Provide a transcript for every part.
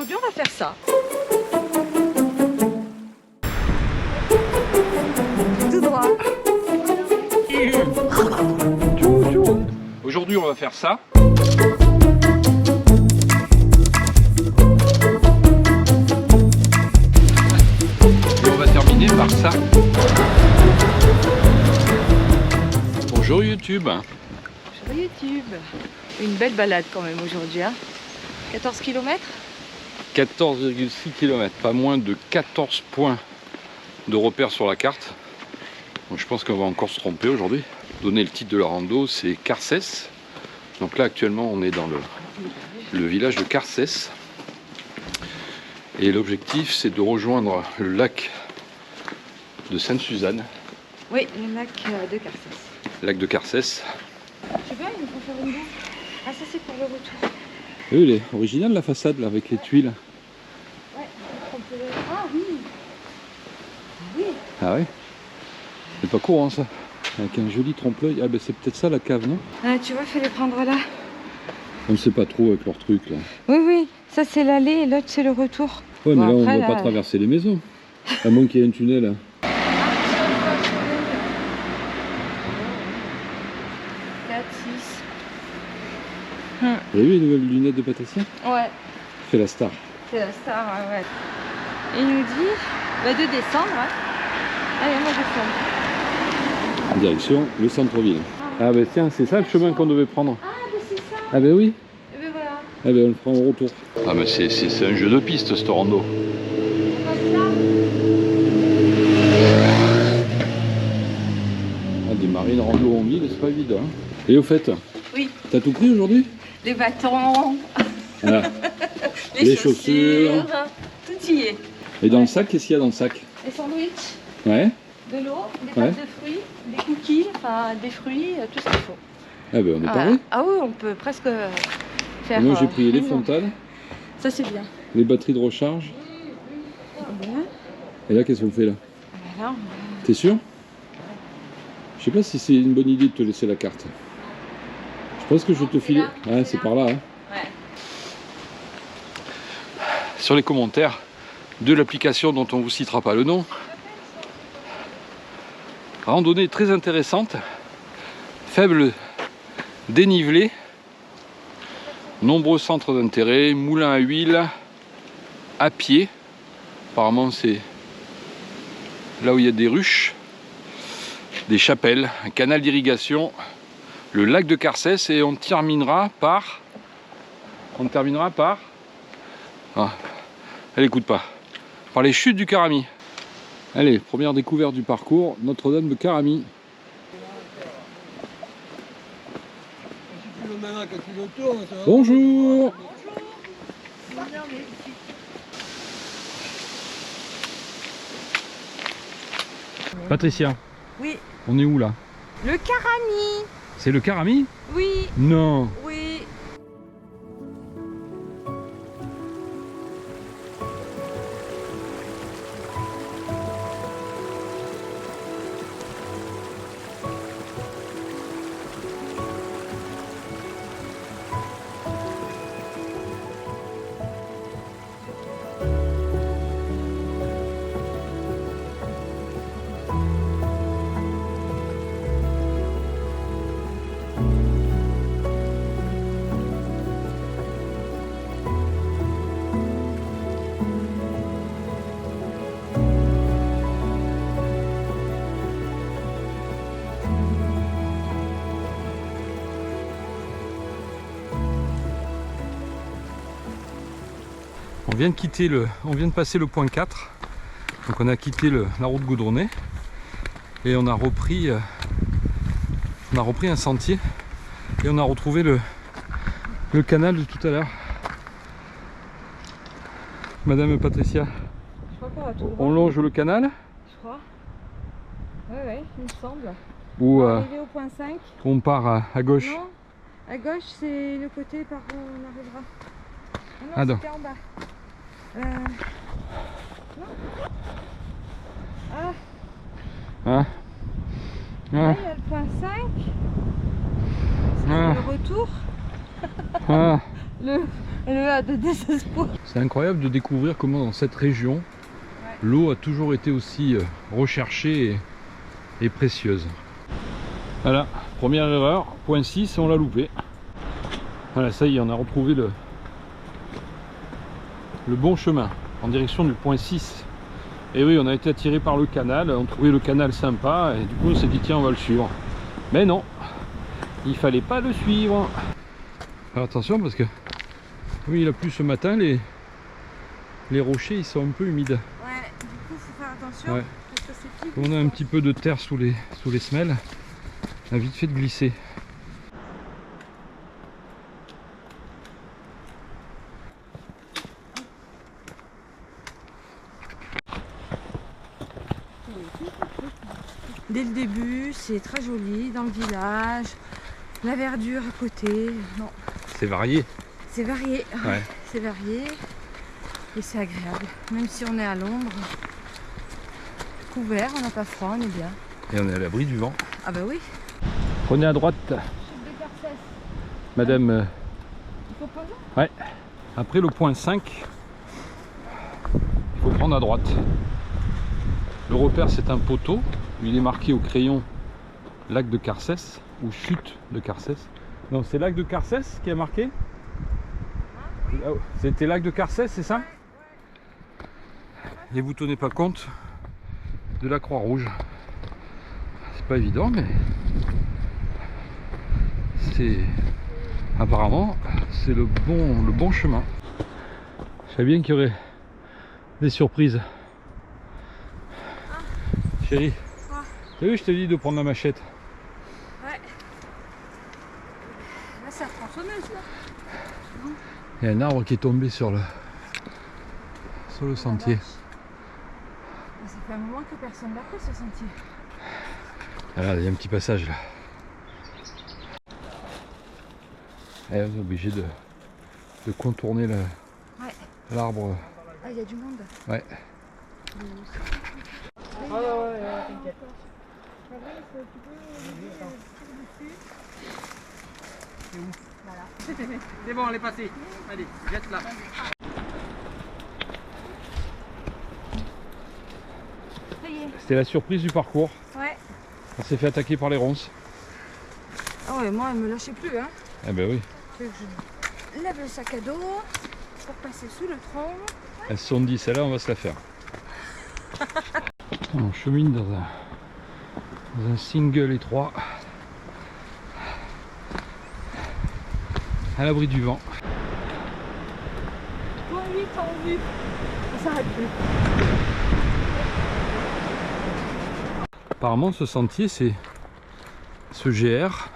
aujourd'hui on va faire ça. Tout droit. Aujourd'hui on va faire ça. Et on va terminer par ça. Bonjour YouTube. Bonjour YouTube. Une belle balade quand même aujourd'hui. Hein. 14 km. 14,6 km, pas moins de 14 points de repère sur la carte. Donc je pense qu'on va encore se tromper aujourd'hui. Donner le titre de la rando, c'est Carcès. Donc là actuellement on est dans le village de Carcès. Et l'objectif c'est de rejoindre le lac de Sainte-Suzanne. Oui, le lac de Carcès. Lac de Carcès. Je sais pas, il faut faire une boucle. Ah ça c'est pour le retour. Oui, elle est originale la façade là avec les tuiles. Ouais, on peut... Ah oui. Oui. Ah ouais. C'est pas courant ça. Avec un joli trompe-l'œil. Ah ben c'est peut-être ça la cave, non? Ah tu vois, il fallait prendre là. On ne sait pas trop avec leur truc là. Oui, oui, ça c'est l'aller et l'autre c'est le retour. Ouais, mais bon, là après, on ne va pas traverser les maisons. À moins qu'il y ait un tunnel là. 4, 6. Vous avez vu les nouvelles lunettes de Patricia? Ouais, Fait la star. c'est la star, ouais. Et il nous dit de descendre. Hein. Allez, moi je descends. En direction le centre-ville. Ah ben tiens, c'est ça le chemin qu'on devait prendre. Ah, ben c'est ça. Ah ben oui. Et ben voilà. Ah ben on le fera au retour. Ah mais c'est un jeu de piste ce rando. On passe là. Ah, démarrer une rando en ville, c'est pas évident. Hein. Et au fait, Oui. t'as tout pris aujourd'hui? Les bâtons, Ah. Les chaussures. tout y est. Et dans le sac, qu'est-ce qu'il y a dans le sac? Les sandwichs, Ouais. de l'eau, des pâtes de fruits, des cookies, enfin des fruits, tout ce qu'il faut. Ah ben on est Voilà. paré. Ah oui, on peut presque faire. Moi j'ai pris les une- frontales, Ça c'est bien. les batteries de recharge. Bien. Et là qu'est-ce qu'on fait là? Voilà. T'es sûr? Je sais pas si c'est une bonne idée de te laisser la carte. Je pense que je te file. Ah c'est par là. Hein. Ouais. Sur les commentaires de l'application dont on vous citera pas le nom. Randonnée très intéressante, faible dénivelé, nombreux centres d'intérêt, moulins à huile, à pied. Apparemment c'est là où il y a des ruches, des chapelles, un canal d'irrigation, le lac de Carcès et on terminera par... Ah, elle écoute pas. Par les chutes du Carami. Allez, première découverte du parcours, Notre-Dame de Carami. Bonjour. Patricia, Oui. on est où là? Le Carami. C'est le Carami? Oui. Non. Oui. On vient de passer le point 4. Donc on a quitté la route goudronnée et on a repris un sentier et on a retrouvé le canal de tout à l'heure. Madame Patricia, Je crois qu'on va tout droit. on longe le canal Je crois. Ouais, il me semble. ou On va arriver au point 5. on part à gauche? Non, à gauche c'est le côté par où on arrivera. Ah non, Ah, non. c'était en bas. Non. Ah, Hein? là Ah, il y a le point 5. ah, Le retour. ah. le de désespoir. C'est incroyable de découvrir comment dans cette région, l'eau a toujours été aussi recherchée et précieuse. Voilà, première erreur, point 6, on l'a loupé. Voilà, ça y est, on a retrouvé le bon chemin en direction du point 6. Et oui, on a été attiré par le canal, on trouvait le canal sympa et du coup on s'est dit tiens, on va le suivre. Mais non, il fallait pas le suivre. Alors attention parce que oui, il a plu ce matin, les rochers ils sont un peu humides. Ouais, du coup faut faire attention. Ouais. Parce que c'est Comme on a un petit peu de terre sous les semelles, on a vite fait de glisser. Dès le début, c'est très joli dans le village, la verdure à côté. Non, C'est varié. c'est varié. Ouais. C'est varié et c'est agréable. Même si on est à l'ombre, couvert, on n'a pas froid, on est bien. Et on est à l'abri du vent. Ah bah oui. Prenez à droite, madame. Il faut poser. Ouais. Après le point 5, il faut prendre à droite. Le repère c'est un poteau. Il est marqué au crayon lac de Carcès ou chute de Carcès. Non, c'est lac de Carcès qui est marqué. C'était lac de Carcès, c'est ça? Et vous tenez pas compte de la Croix-Rouge. C'est pas évident, mais c'est apparemment c'est le bon chemin. Je savais bien qu'il y aurait des surprises. Chérie, t'as vu, je t'ai dit de prendre la machette. Ouais. Là c'est la tronçonneuse là. Il y a un arbre qui est tombé sur le sentier. Ça fait un moment que personne l'a fait ce sentier. Voilà, il y a un petit passage là. Et on est obligé de contourner l'arbre. Ah, il y a du monde. Ouais. T'inquiète. C'est bon, elle est passée. Allez, jette là. Ça y est. C'était la surprise du parcours. Ouais. On s'est fait attaquer par les ronces. Ah ouais, moi elle me lâchait plus hein. Eh ben oui. Fait que je lève le sac à dos pour passer sous le tronc. Elles se sont dit, celle-là on va se la faire. On chemine dans un single étroit. À l'abri du vent. Point 8 en vue. Ça s'arrête plus. Apparemment ce sentier c'est ce GR.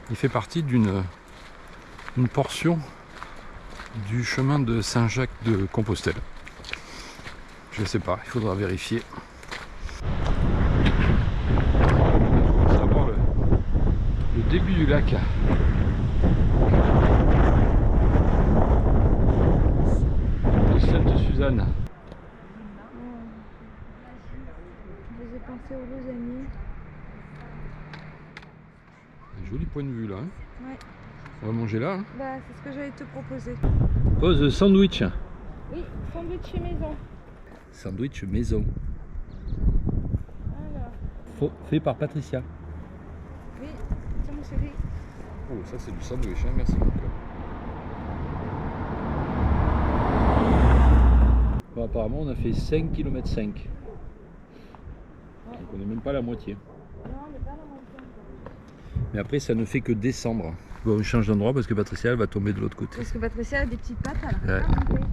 Il fait partie d'une portion du chemin de Saint-Jacques de Compostelle. Je ne sais pas, il faudra vérifier. On va savoir le début du lac. De Sainte-Suzanne. Je vous ai pensé aux deux amis. Un joli point de vue là. Hein. Ouais. On va manger là. Hein. Bah c'est ce que j'allais te proposer. Pause sandwich. Oui, sandwich chez maison. Sandwich maison. Alors. Fait par Patricia. Oui, tiens mon chéri. Oh, ça c'est du sandwich, hein. Merci beaucoup. Bon, apparemment on a fait 5 km 5. Donc on n'est même pas à la moitié. Non, on n'est pas dans mon temps. Mais après ça ne fait que descendre. Bon, on change d'endroit parce que Patricia elle va tomber de l'autre côté. Parce que Patricia a des petites pattes, elle Ouais. arrive pas à monter.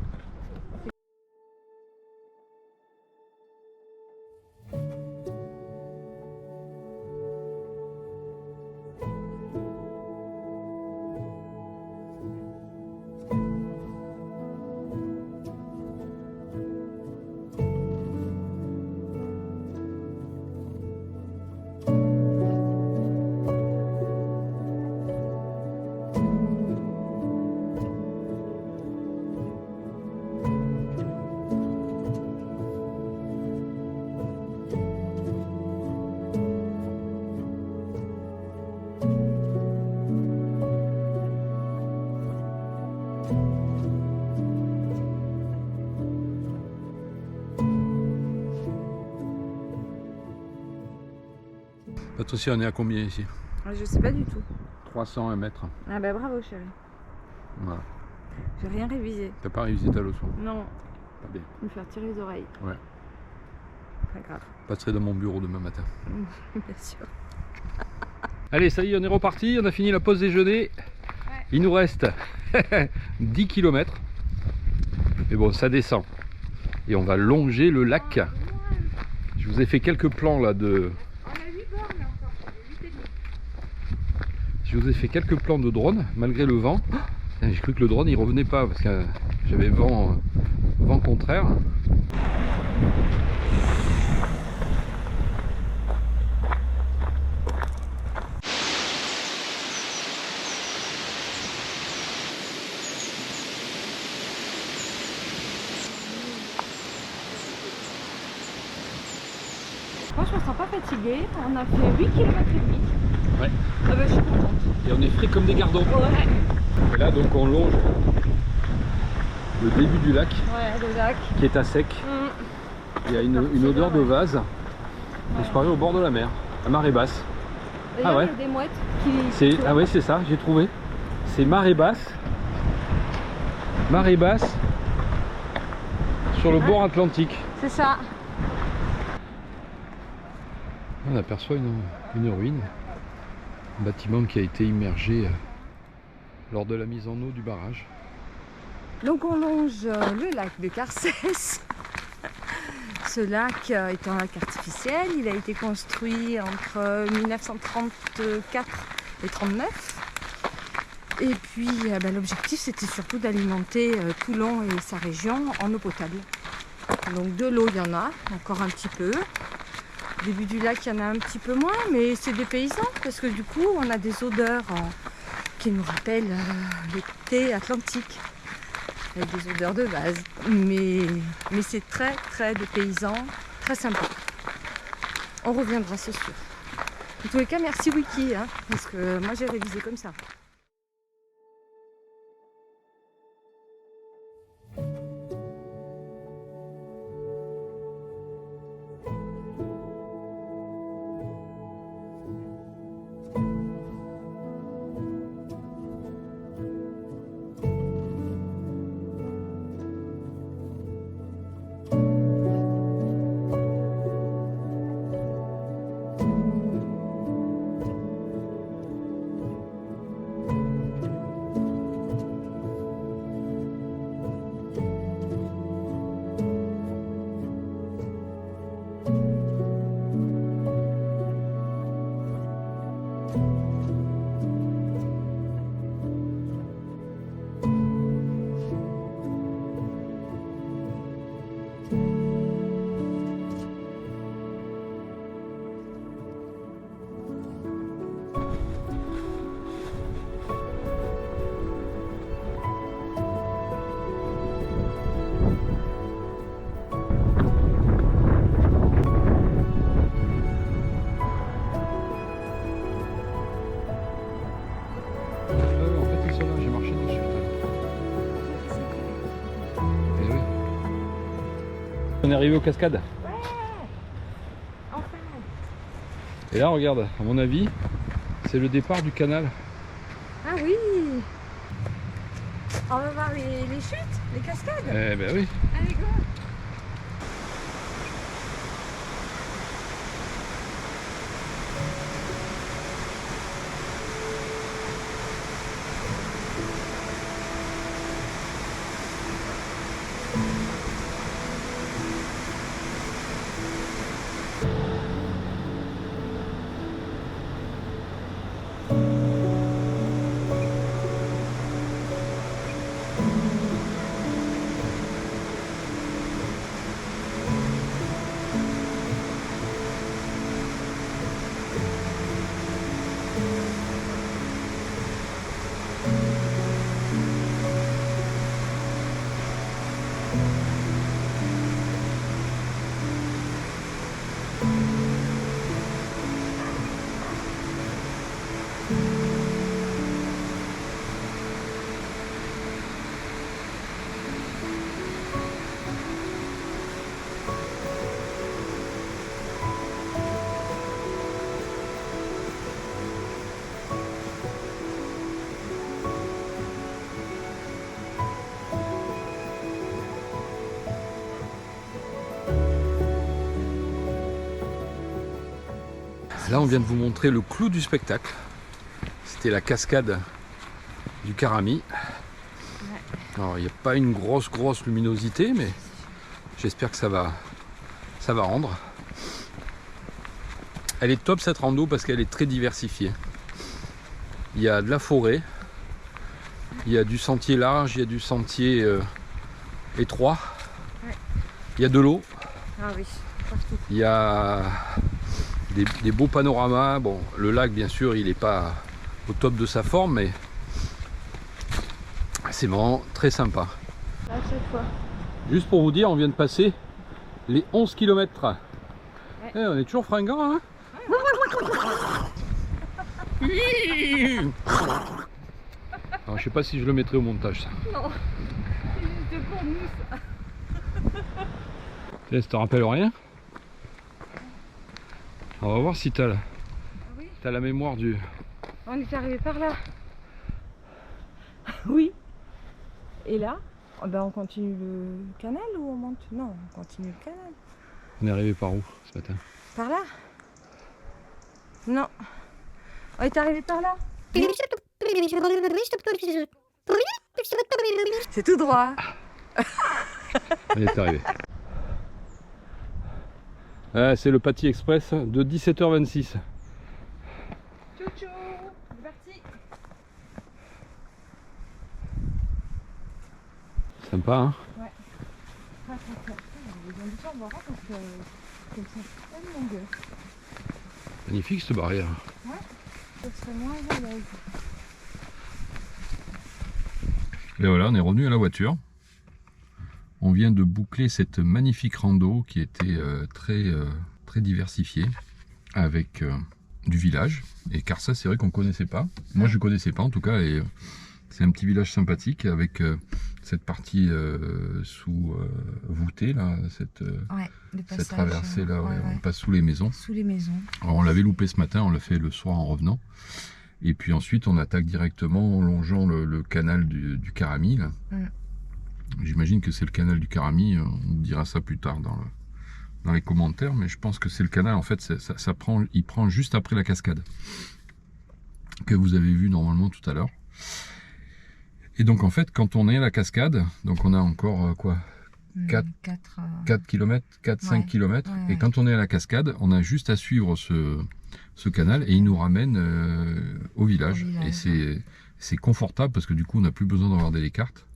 Patricia, on est à combien ici? Je sais pas du tout. 301 mètres. Ah bah bravo chérie. Voilà. J'ai rien révisé. T'as pas révisé ta leçon? Non. Pas bien. Me faire tirer les oreilles. Ouais. Pas grave. Je passerai dans mon bureau demain matin. Bien sûr. Allez, ça y est, on est reparti. On a fini la pause déjeuner. Ouais. Il nous reste 10 km. Mais bon, ça descend. Et on va longer le lac. Je vous ai fait quelques plans là de... On a 8 bornes encore. 8 et demi. Je vous ai fait quelques plans de drone, malgré le vent. J'ai cru que le drone il revenait pas parce que j'avais vent contraire. Moi je me sens pas fatiguée. On a fait 8 km et demi. Ouais. Ah bah je suis contente. Et on est frais comme des gardons. Ouais. Et là donc on longe le début du lac Ouais, le lac. qui est à sec. Il y a une odeur de vase. On se paraît au bord de la mer, à marée basse. D'ailleurs, ouais. il y a des mouettes qui... Ah ouais, c'est ça, j'ai trouvé. C'est marée basse. Marée basse sur le bord atlantique. C'est ça. On aperçoit une ruine. Un bâtiment qui a été immergé lors de la mise en eau du barrage. Donc on longe le lac de Carcès. Ce lac est un lac artificiel. Il a été construit entre 1934 et 1939. Et puis l'objectif c'était surtout d'alimenter Toulon et sa région en eau potable. Donc de l'eau il y en a, encore un petit peu. Au début du lac il y en a un petit peu moins, mais c'est des paysans parce que du coup on a des odeurs qui nous rappellent l'été atlantique. Avec des odeurs de vase, mais c'est très des paysans, très sympa. On reviendra, c'est sûr. En tous les cas, merci Wiki, hein, parce que moi j'ai révisé comme ça. On est arrivé aux cascades. Ouais, enfin. Et là, regarde, à mon avis, c'est le départ du canal. Ah oui. On va voir les chutes, les cascades. Eh ben oui. Allez, go. Là, on vient de vous montrer le clou du spectacle. C'était la cascade du Karami. Alors, il n'y a pas une grosse luminosité, mais j'espère que ça va rendre. Elle est top cette rando parce qu'elle est très diversifiée. Il y a de la forêt, il y a du sentier large, il y a du sentier étroit, il y a de l'eau, il y a des beaux panoramas. Bon, le lac bien sûr il n'est pas au top de sa forme, mais c'est vraiment très sympa. Juste pour vous dire, on vient de passer les 11 km. Eh, on est toujours fringant, hein. Alors, je sais pas si je le mettrai au montage, ça. Non, c'est juste pour nous ça. Ça te rappelle rien? On va voir si t'as Oui. la mémoire du... On est arrivé par là. Oui. Et là, on continue le canal ou on monte? Non, on continue le canal. On est arrivé par où ce matin? Par là? Non. On est arrivé par là. C'est tout droit. On est arrivé. Ah, c'est le Paty Express de 17h26. Tchou tchou, c'est parti. Sympa, hein? Ouais. On a besoin de temps, on va voir parce que c'est tellement longue. Magnifique cette barrière. Ouais, ça serait moins à l'aise. Et voilà, on est revenu à la voiture. On vient de boucler cette magnifique rando qui était très diversifiée avec du village. Et Carcassès, c'est vrai qu'on ne connaissait pas. Moi, je ne connaissais pas en tout cas. Et c'est un petit village sympathique avec cette partie sous voûtée, là, cette traversée là, on passe sous les maisons. Sous les maisons. Alors, on l'avait loupé ce matin, on l'a fait le soir en revenant. Et puis ensuite, on attaque directement en longeant le canal du Karami. Là. J'imagine que c'est le canal du Karami, on dira ça plus tard dans les commentaires, mais je pense que c'est le canal, en fait, il prend juste après la cascade, que vous avez vu normalement tout à l'heure. Et donc en fait, quand on est à la cascade, donc on a encore 4 km, 4-5 km, et quand on est à la cascade, on a juste à suivre ce canal et il nous ramène au village. Et c'est confortable parce que du coup on n'a plus besoin de regarder les cartes.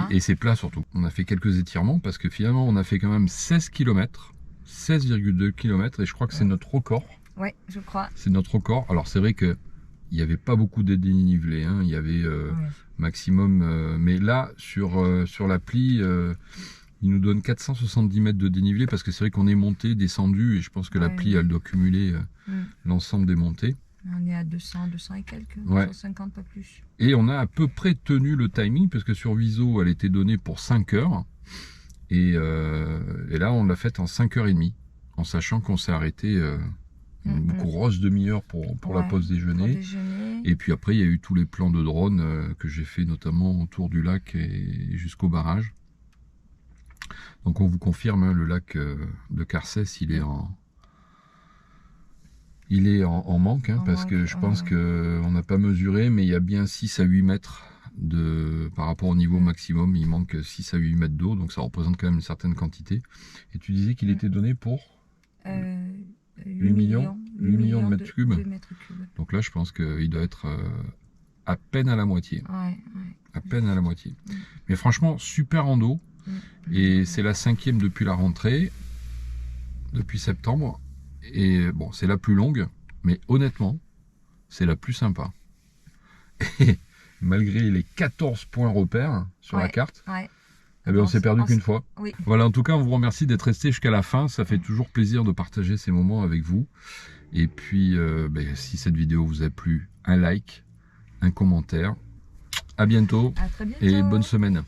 Et c'est plat surtout. On a fait quelques étirements parce que finalement on a fait quand même 16 km, 16,2 km, et je crois que c'est notre record. Ouais, je crois. C'est notre record. Alors c'est vrai que il n'y avait pas beaucoup de dénivelé, hein. Il y avait maximum, mais là sur l'appli, il nous donne 470 mètres de dénivelé parce que c'est vrai qu'on est monté, descendu, et je pense que l'appli elle doit cumuler l'ensemble des montées. On est à 200 et quelques, 250 pas plus. Et on a à peu près tenu le timing parce que sur Viso elle était donnée pour 5 heures et là on l'a faite en 5h30 en sachant qu'on s'est arrêté une grosse demi-heure pour la pause déjeuner. Et puis après il y a eu tous les plans de drone que j'ai fait notamment autour du lac et jusqu'au barrage. Donc on vous confirme, hein, le lac de Carcassès il est en manque, hein, parce que je pense qu'on n'a pas mesuré, mais il y a bien 6 à 8 mètres par rapport au niveau maximum, il manque 6 à 8 mètres d'eau, donc ça représente quand même une certaine quantité. Et tu disais qu'il était donné pour 8 millions de mètres cubes. Donc là je pense qu'il doit être à peine à la moitié. À peine à la moitié. Mais franchement, super rando. Et c'est la 5e depuis la rentrée, depuis septembre. Et bon, c'est la plus longue, mais honnêtement, c'est la plus sympa. Et malgré les 14 points repères sur la carte, eh bien, on s'est perdu qu'une fois. Voilà, en tout cas, on vous remercie d'être resté jusqu'à la fin. Ça fait toujours plaisir de partager ces moments avec vous. Et puis, si cette vidéo vous a plu, un like, un commentaire. À bientôt, à très bientôt. Et bonne semaine.